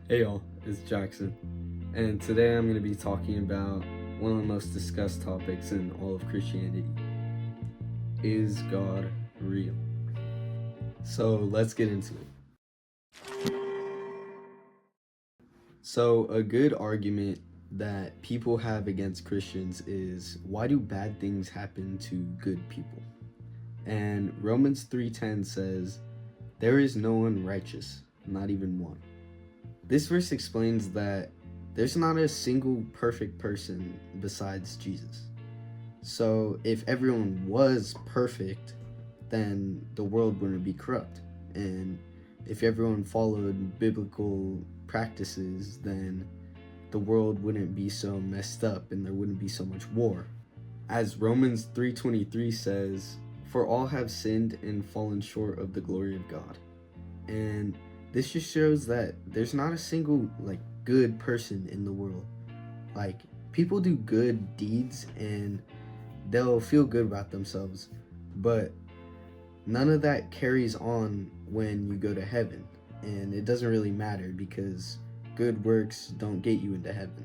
Hey y'all, it's Jackson, and today I'm going to be talking about one of the most discussed topics in all of Christianity. Is God real? So let's get into it. So, a good argument that people have against Christians is, why do bad things happen to good people? And Romans 3:10 says, there is no one righteous, not even one. This verse explains that there's not a single perfect person besides Jesus. So if everyone was perfect, then the world wouldn't be corrupt. And if everyone followed biblical practices, then the world wouldn't be so messed up and there wouldn't be so much war. As Romans 3:23 says, for all have sinned and fallen short of the glory of God. And this just shows that there's not a single good person in the world. Like, people do good deeds and they'll feel good about themselves, but none of that carries on when you go to heaven, and it doesn't really matter because good works don't get you into heaven.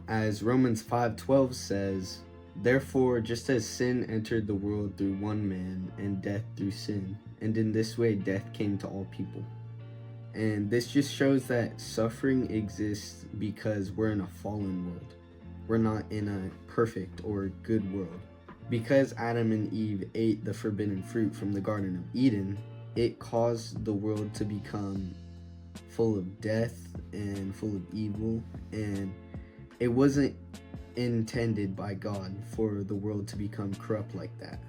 As Romans 5:12 says, therefore, just as sin entered the world through one man, and death through sin, and in this way death came to all people. And this just shows that suffering exists because we're in a fallen world. We're not in a perfect or good world. Because Adam and Eve ate the forbidden fruit from the Garden of Eden, it caused the world to become full of death and full of evil, and it wasn't intended by God for the world to become corrupt like that.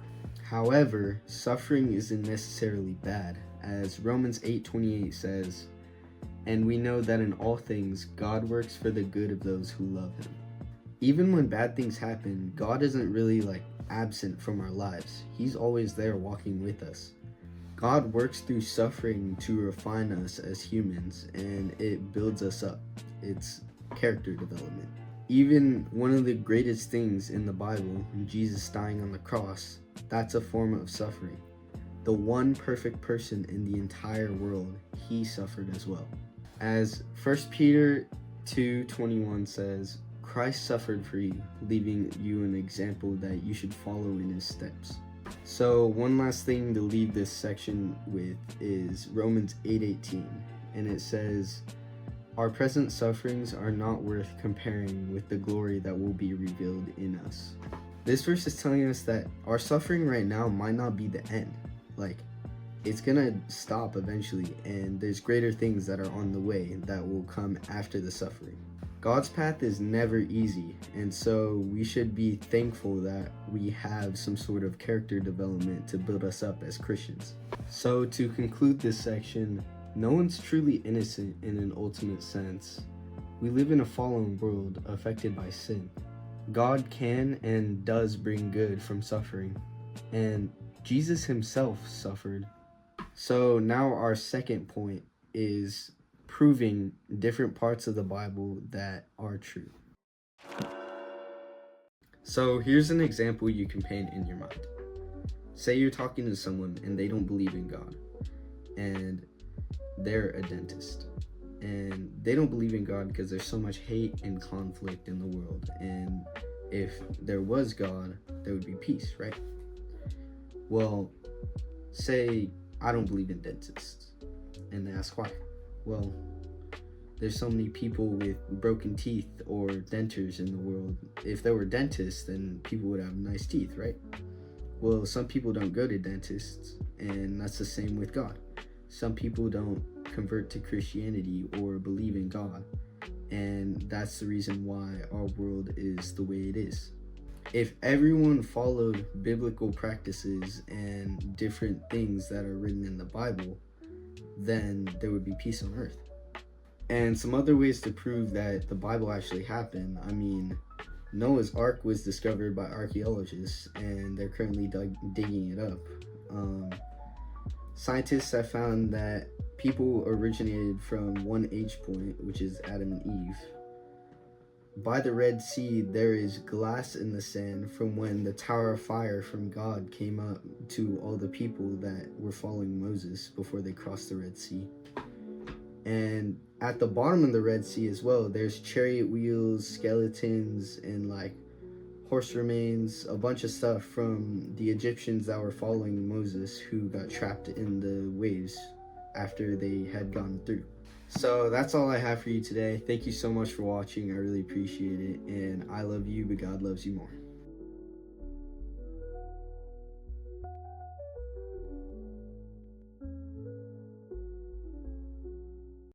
However, suffering isn't necessarily bad, as Romans 8:28 says, and we know that in all things God works for the good of those who love him. Even when bad things happen, God isn't really absent from our lives. He's always there walking with us. God works through suffering to refine us as humans, and it builds us up. It's character development. Even one of the greatest things in the Bible, Jesus dying on the cross, that's a form of suffering. The one perfect person in the entire world, he suffered as well. As 1 Peter 2:21 says, Christ suffered for you, leaving you an example that you should follow in his steps. So one last thing to leave this section with is Romans 8:18, and it says, our present sufferings are not worth comparing with the glory that will be revealed in us. This verse is telling us that our suffering right now might not be the end. It's gonna stop eventually, and there's greater things that are on the way that will come after the suffering. God's path is never easy, and so we should be thankful that we have some sort of character development to build us up as Christians. So to conclude this section, no one's truly innocent in an ultimate sense. We live in a fallen world affected by sin. God can and does bring good from suffering, and Jesus himself suffered. So now our second point is proving different parts of the Bible that are true. So here's an example you can paint in your mind. Say you're talking to someone and they don't believe in God, and they're a dentist, and they don't believe in God because there's so much hate and conflict in the world, and if there was God, there would be peace, right? Well, say I don't believe in dentists, and they ask why. Well, there's so many people with broken teeth or dentures in the world. If there were dentists, then people would have nice teeth, right? Well, some people don't go to dentists, and that's the same with God. Some people don't convert to Christianity or believe in God, and that's the reason why our world is the way it is. If everyone followed biblical practices and different things that are written in the Bible, then there would be peace on earth. And some other ways to prove that the Bible actually happened, Noah's Ark was discovered by archaeologists, and they're currently digging it up. Scientists have found that people originated from one age point, which is Adam and Eve. By the Red Sea, there is glass in the sand from when the Tower of Fire from God came up to all the people that were following Moses before they crossed the Red Sea. And at the bottom of the Red Sea as well, there's chariot wheels, skeletons, and like horse remains, a bunch of stuff from the Egyptians that were following Moses, who got trapped in the waves after they had gone through. So that's all I have for you today. Thank you so much for watching. I really appreciate it. And I love you, but God loves you more.